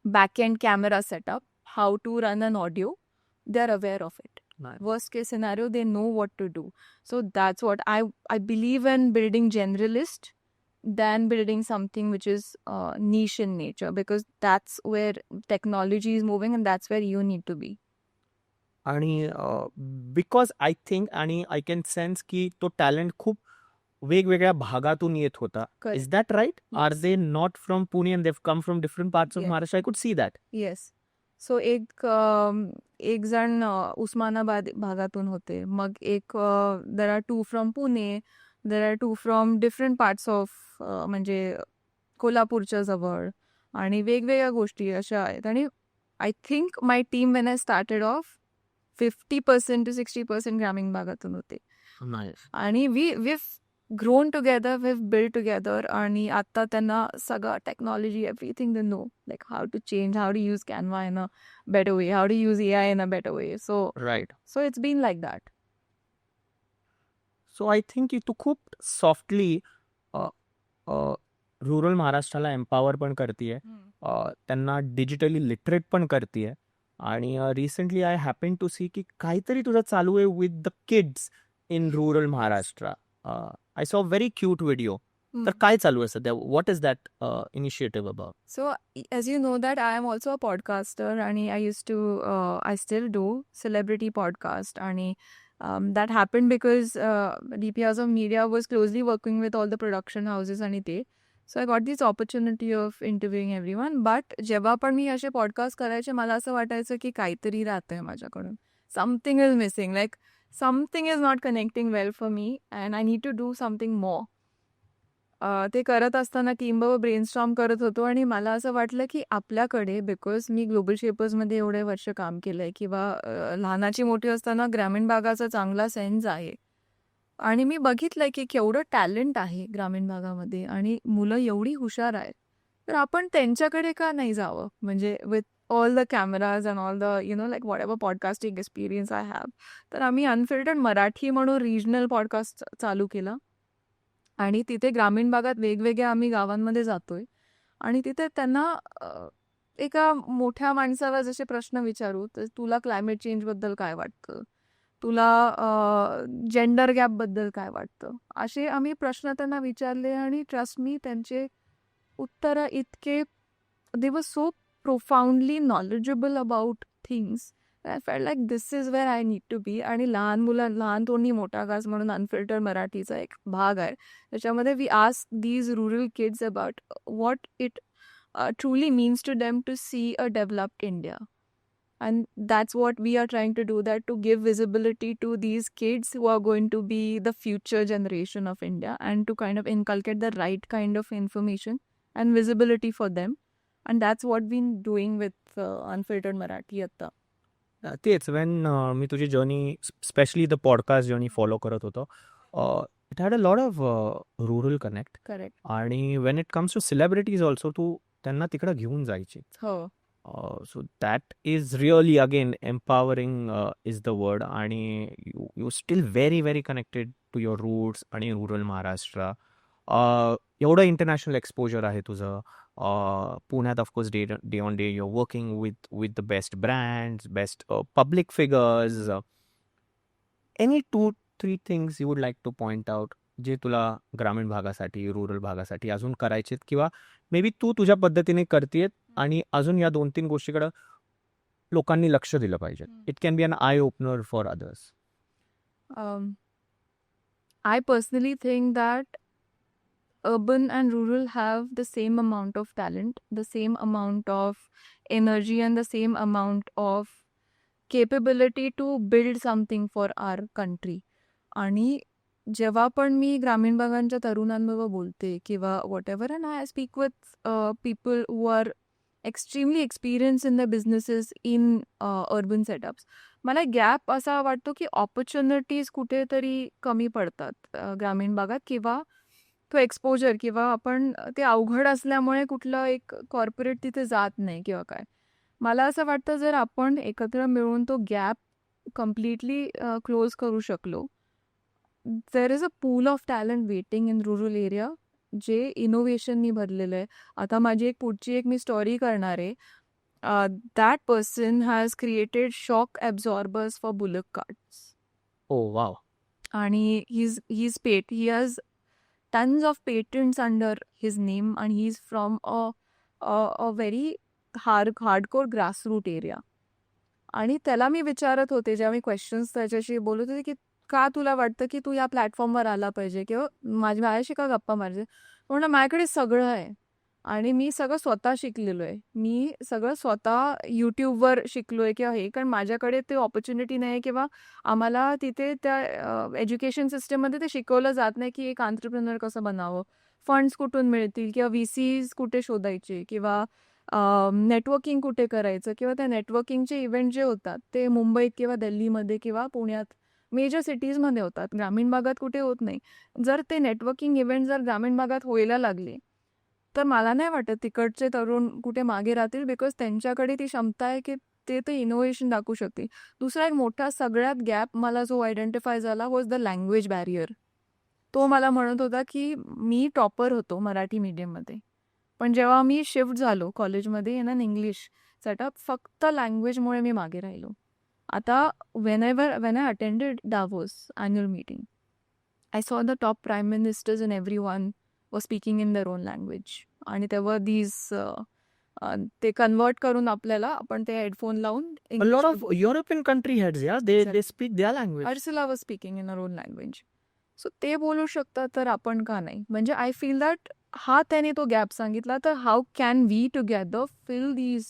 back-end camera setup, how to run an audio. They're aware of it. Nice. Worst case scenario, they know what to do. So that's what I believe in, building generalist than building something which is niche in nature, because that's where technology is moving and that's where you need to be. आणि because I think आणि I can sense की तो talent खूप वेगवेगळ्या भागातून येत होता. Correct. Is that right? Are Yes. They not from Pune and they come from different parts of Yes. Maharashtra? I could see that. Yes. So एक जण उस्मानाबाद भागातून होते, मग there are 2 from Pune, there are 2 from different parts of म्हणजे कोल्हापूरच्या जवळ, आणि वेगवेगळ्या गोष्टी अशा आहेत. आणि I think my team when I started off 50% to 60% ग्रामीण भागातून होते. आणि we grown together, we've built together, आणि आता त्यांना सगळं technology, everything they know, like how to change, how to use Canva in a better way, how to use AI in a better way. So right. it's been like that. So I think तू खूप softly rural महाराष्ट्राला empower पण करतीये, त्यांना digitally literate पण करतीये. आणि recently I happen to सी की काहीतरी तुझं चालू आहे with the kids in rural Maharashtra. I saw very cute video. तर काय चालू आहे सध्या? What is that initiative about? So as you know that I am also a podcaster, and I still do celebrity podcast, and that happened because DP House of Media was closely working with all the production houses, and so I got this opportunity of interviewing everyone. But जेव्हा पण मी असे podcast करायचे, मला असं वाटायचं की काहीतरी राहतंय माझ्याकडून, something is missing, like something is not connecting well for me and I need to do something more. ते करत असताना टीमबरोबर ब्रेनस्टॉर्म करत होतो आणि मला असं वाटलं की आपल्याकडे, बिकॉज मी ग्लोबल शेपर्समध्ये एवढे वर्ष काम केलंय किंवा लहानाची मोठी असताना ग्रामीण भागाचा चांगला सेन्स आहे आणि मी बघितलंय की केवढं टॅलेंट आहे ग्रामीण भागामध्ये आणि मुलं एवढी हुशार आहेत. तर आपण त्यांच्याकडे का नाही जावं? म्हणजे with all the cameras and all the like what ever podcasting experience I have. तर आम्ही अनफिल्टर्ड मराठी म्हणून रिजनल पॉडकास्ट चालू केला आणि तिथे ग्रामीण भागात वेगवेगळ्या आम्ही गावांमध्ये जातोय आणि तिथे त्यांना एका मोठ्या माणसाला जसे प्रश्न विचारू, तर तुला क्लायमेट चेंजबद्दल काय वाटतं? तुला जेंडर गॅपबद्दल काय वाटतं? असे आम्ही प्रश्न त्यांना विचारले आणि ट्रस्ट मी त्यांचे उत्तरं इतके, they were so profoundly knowledgeable about things. I felt like this is where I need to be. आणि लहान तोंडी मोठा घास म्हणून अनफिल्टर्ड मराठीचा एक भाग आहे. त्याच्यामध्ये we ask these rural kids about what it truly means to them to see a developed India. And that's what we are trying to do, that to give visibility to these kids who are going to be the future generation of India and to kind of inculcate the right kind of information and visibility for them. And that's what we've been doing with Unfiltered Marathi atta. तेच when मी तुझी journey specially the podcast journey follow करत होतो, it had a lot of rural connect. Correct. आणि when it comes to celebrities also, तू त्यांना तिकडं घेऊन जायची. हो. So that is really again empowering is the word. आणि you still very very connected to your roots आणि rural Maharashtra. एवढं इंटरनॅशनल एक्सपोजर आहे तुझं. पुण्यात of course day on day your working with the best brands, best public figures. Any 2-3 things you would like to point out जे तुला ग्रामीण भागासाठी, rural भागासाठी अजून करायचेत, किंवा मे बी तू तुझ्या पद्धतीने करतेय आणि अजून या 2-3 गोष्टीकडे लोकांनी लक्ष दिलं पाहिजे. It can be an eye opener for others. I personally think that urban and rural have the same amount of talent, the same amount of energy, and the same amount of capability to build something for our country. आणि जेव्हा पण मी ग्रामीण भागांच्या तरुणांबरोबर बोलते किंवा whatever, and I speak with people who are extremely experience in the businesses in urban setups, मला gap असा वाटतो की ऑपॉर्च्युनिटीज कुठेतरी कमी पडतात ग्रामीण भागात, किंवा तो एक्सपोजर, किंवा आपण ते अवघड असल्यामुळे कुठलं एक कॉर्पोरेट तिथे जात नाही किंवा काय. मला असं वाटतं जर आपण एकत्र मिळून तो गॅप कम्प्लिटली क्लोज करू शकलो, there is a pool of talent waiting in rural area जे इनोव्हेशननी भरलेलं आहे. आता माझी पुढची मी स्टोरी करणार आहे. That person has created shock absorbers for bullock carts. Oh wow. आणि he has tons of patents under his name and he's from a very hardcore grassroots area. आणि त्याला मी विचारत होते, जेव्हा मी क्वेश्चन्स त्याच्याशी बोलत होते, की का तुला वाटतं की तू या प्लॅटफॉर्मवर आला पाहिजे किंवा माझ्याशी का गप्पा मारायचे. म्हणून माझ्याकडे सगळं आहे आणि मी सगळं स्वतः शिकलेलो आहे. मी सगळं स्वतः यूट्यूबवर शिकलो आहे किंवा हे, कारण माझ्याकडे ते ऑपॉर्च्युनिटी नाही किंवा आम्हाला तिथे त्या एज्युकेशन सिस्टममध्ये ते शिकवलं जात नाही की एक एंटरप्रेन्योर कसं बनावं, फंड्स कुठून मिळतील किंवा VCs कुठे शोधायचे किंवा नेटवर्किंग कुठे करायचं, किंवा त्या नेटवर्किंगचे इव्हेंट जे होतात ते मुंबईत किंवा दिल्लीमध्ये किंवा पुण्यात मेजर सिटीजमध्ये होतात, ग्रामीण भागात कुठे होत नाही. जर ते नेटवर्किंग इव्हेंट जर ग्रामीण भागात व्हायला लागले तर मला नाही वाटत तिकडचे तरुण कुठे मागे राहतील, बिकॉज त्यांच्याकडे ती क्षमता आहे की ते इनोव्हेशन दाखवू शकतील. दुसरा एक मोठा सगळ्यात गॅप मला जो आयडेंटिफाय झाला वॉज द लँग्वेज बॅरियर. तो मला म्हणत होता की मी टॉपर होतो मराठी मीडियममध्ये, पण जेव्हा मी शिफ्ट झालो कॉलेजमध्ये इन इंग्लिश सेटअप, फक्त लँग्वेजमुळे मी मागे राहिलो. आता when I attended Davos annual meeting, I saw the top prime ministers and everyone was speaking in their own language. आणि तेव्हा ते कन्वर्ट करून आपल्याला आपण ते हेडफोन लावून A lot of European country heads, yeah, they Exactly. speak their language. Ursula was speaking in her own language. सो ते बोलू शकतात तर आपण का नाही. म्हणजे आय फील दॅट हा त्याने तो गॅप सांगितला, तर how can we together fill these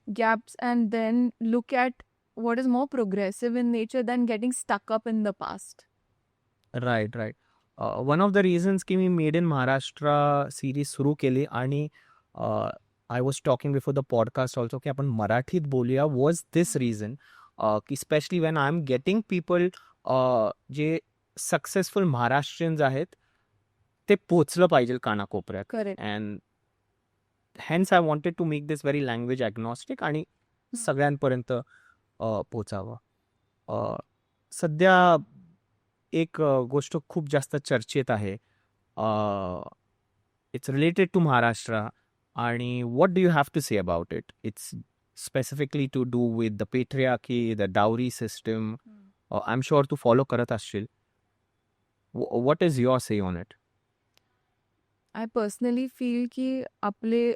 gaps and then look at what is more progressive in nature than getting stuck up in the past. Right. One of the reasons की मी made in Maharashtra series सुरू केली आणि I was talking before the podcast also की आपण मराठीत बोलूया was this reason की specially when I am getting people जे सक्सेसफुल महाराष्ट्रीयन्स आहेत ते पोचलं पाहिजे कानाकोपऱ्यात. Correct. And hence I wanted to make this very language agnostic आणि सगळ्यांपर्यंत पोचावं. सध्या एक गोष्ट खूप जास्त चर्चेत आहे. इट्स रिलेटेड टू महाराष्ट्र आणि what do you have to say about it? It's specifically to do with the patriarchy, the dowry system. I am sure तू फॉलो करत असशील. What is your say on it? I personally feel की आपले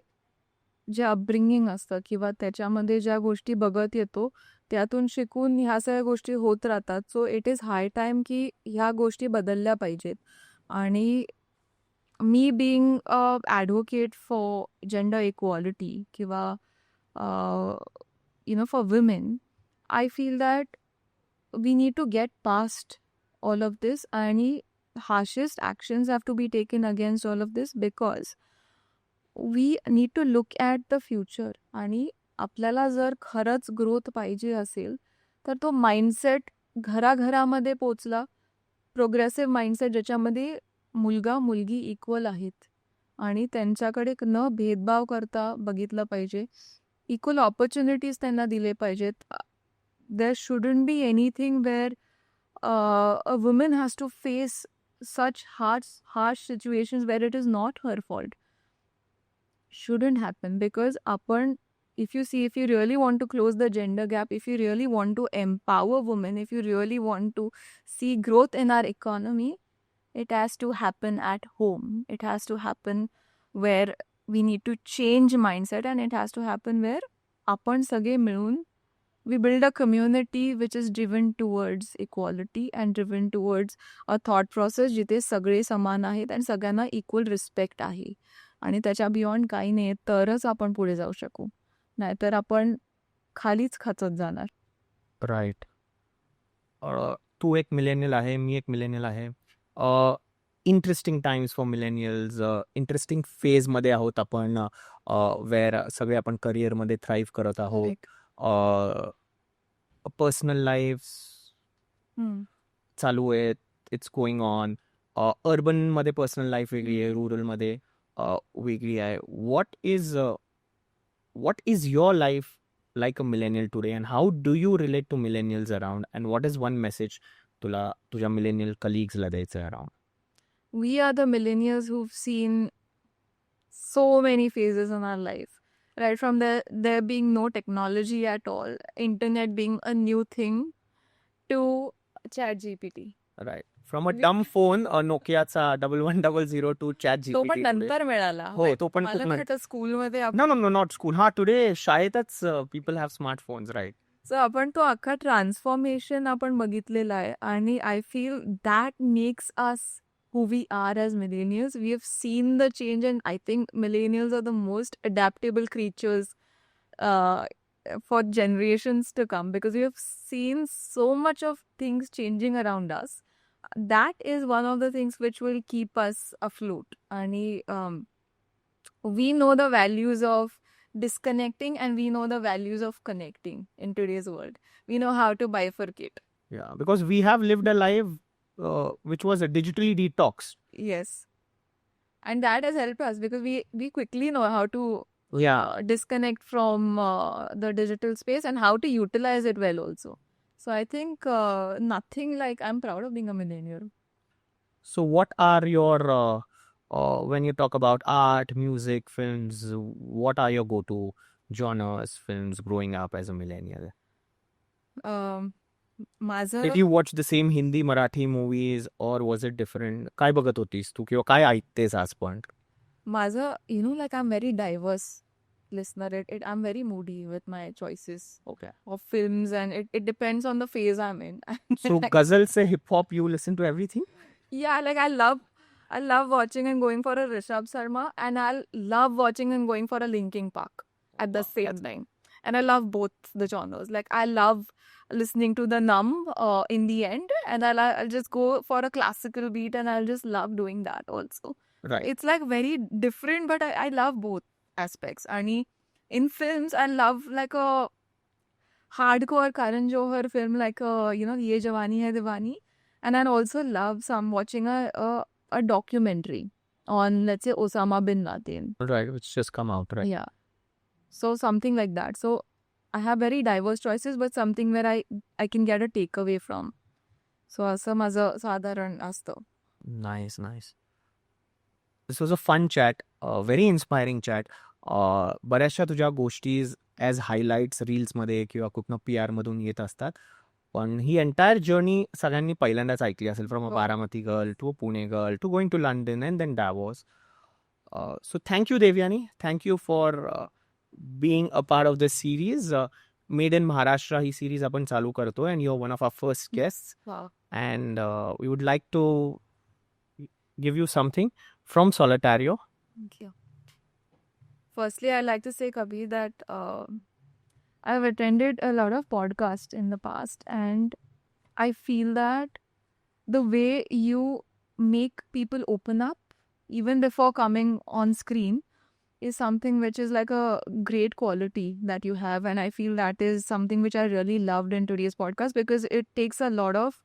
जे upbringing असतं किंवा त्याच्यामध्ये ज्या गोष्टी बघत येतो त्यातून शिकून ह्या सगळ्या गोष्टी होत राहतात. So it is high time की ह्या गोष्टी बदलल्या पाहिजेत. आणि मी being a advocate for gender equality किंवा for women, I feel that we need to get past all of this आणि harshest actions have to be taken against all of this because we need to look at the future. आणि आपल्याला जर खरंच growth पाहिजे असेल तर तो mindset घराघरामध्ये पोचला, प्रोग्रेसिव्ह माइंडसेट ज्याच्यामध्ये मुलगा मुलगी इक्वल आहेत आणि त्यांच्याकडे न भेदभाव करता बघितलं पाहिजे. इक्वल ऑपॉर्च्युनिटीज त्यांना दिले पाहिजेत. There shouldn't be anything where a woman has to face such harsh situations where it is not her fault. Shouldn't happen because if you really want to close the gender gap, if you really want to empower women, if you really want to see growth in our economy, it has to happen at home. It has to happen where we need to change mindset, and it has to happen where आपण सगळे मिळून we build a community which is driven towards equality and driven towards a thought process जिथे सगळे समान आहेत आणि सगळ्यांना equal respect आहे. आणि त्याच्या बियॉन्ड काही नाही तरच आपण पुढे जाऊ शकू, नाहीतर आपण खालीच खचत जाणार. राईट. तू एक मिलेनियल आहे, मी एक मिलेनियल आहे. Interesting times for millennials. Interesting फेजमध्ये आहोत आपण, वेअर सगळे आपण करिअरमध्ये थ्राईव्ह करत आहोत. पर्सनल लाईफ चालू आहेत, इट्स गोइंग ऑन. अर्बनमध्ये पर्सनल लाईफ वेगळी आहे, रुरलमध्ये वेगळी आहे. what is your life like a millennial today and how do you relate to millennials around and what is one message तुला तुझ्या millennial colleagues ला द्यायचं आहे around? We are the millennials who've seen so many phases in our life, right from there being no technology at all, internet being a new thing, to ChatGPT. Right. From a dumb phone, Nokiaचा 1100 to ChatGPT. तो पण नंतर मिळाला. हो, तो पण मला खूप तर वाटतं स्कूलमध्ये No, not school. हा, today शाळेतच people have smartphones, right? सो आपण तो अख्खा ट्रान्सफॉर्मेशन आपण बघितलेला आहे आणि I feel that makes us who we are as millennials. We have seen the change, and I think millennials are the most adaptable creatures for generations to come because we have seen so much of things changing around us. That is one of the things which will keep us afloat. And we know the values of disconnecting and we know the values of connecting in today's world. We know how to bifurcate. Yeah, because we have lived a life which was a digitally detoxed. Yes. And that has helped us because we quickly know how to disconnect from the digital space and how to utilize it well also. So I think nothing like, I'm proud of being a millennial. So what are your, when you talk about art, music, films, what are your go-to genres, films growing up as a millennial? Did you watch the same Hindi, Marathi movies or was it different? काय बघत होतीस तू किंवा काय ऐकतेस आज पण? माझं, like I'm very diverse listener. I'm very moody with my choices of films, and it depends on the phase I'm in. So ghazal se hip hop, you listen to everything? Yeah, like I love watching and going for a Rishabh Sharma, and I'll love watching and going for a Linkin Park at the same time. and I love both the genres. Like I love listening to the Numb in the end, and I'll just go for a classical beat, and I'll just love doing that also. Right. It's like very different, but I love both aspects. And in films, I love like a hardcore Karan Johar film, like Ye Jawani Hai Diwani, and I also love watching a documentary on, let's say, Osama bin Laden. Right, which just come out, right? Yeah. So something like that. So I have very diverse choices, but something where I can get a takeaway from. So असं माझं साधारण असतं. Nice, nice. This was a fun chat, a very inspiring chat. बऱ्याचशा तुझ्या गोष्टी as highlights रील्समध्ये किंवा कुठनं PR मधून येत असतात. पण ही एंटायर जर्नी सगळ्यांनी पहिल्यांदाच ऐकली असेल, फ्रॉम अ हो. Baramati girl to a Pune girl to going to London and then Davos. So thank you, Devyani. Thank you for being a part of this series. Made in Maharashtra he series आपण चालू करतो, and you're one of our first guests. Wow. And we would like to give you something from Solitario. Thank you. Firstly, I'd like to say, Kabir, that I've attended a lot of podcasts in the past, and I feel that the way you make people open up, even before coming on screen, is something which is like a great quality that you have. And I feel that is something which I really loved in today's podcast, because it takes a lot of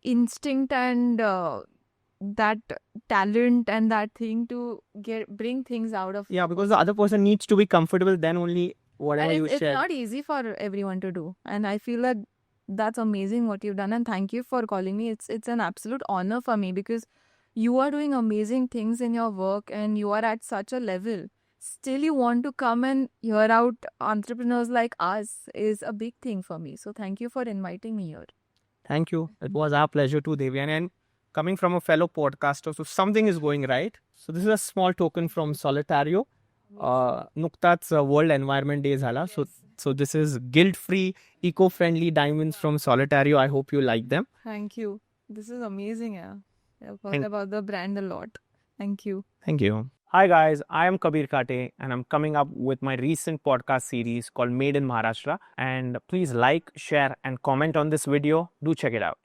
instinct and that talent and that thing to bring things out of. Yeah, because the other person needs to be comfortable, then only whatever And you it's share. not easy for everyone to do. And I feel that that's amazing what you've done. And thank you for calling me. It's an absolute honor for me, because you are doing amazing things in your work and you are at such a level. Still, you want to come and hear out entrepreneurs like us is a big thing for me. So thank you for inviting me here. Thank you. It was our pleasure too, Devyani. And coming from a fellow podcaster, so something is going right. So this is a small token from Solitario. नुकताच World Environment Day झाला. So this is guilt-free, eco-friendly diamonds from Solitario. I hope you like them. Thank you. This is amazing. Yeah. I've heard Thank- about the brand a lot. Thank you. Thank you. Hi guys, I am Kabir Kate and I'm coming up with my recent podcast series called Made in Maharashtra. And please like, share and comment on this video. Do check it out.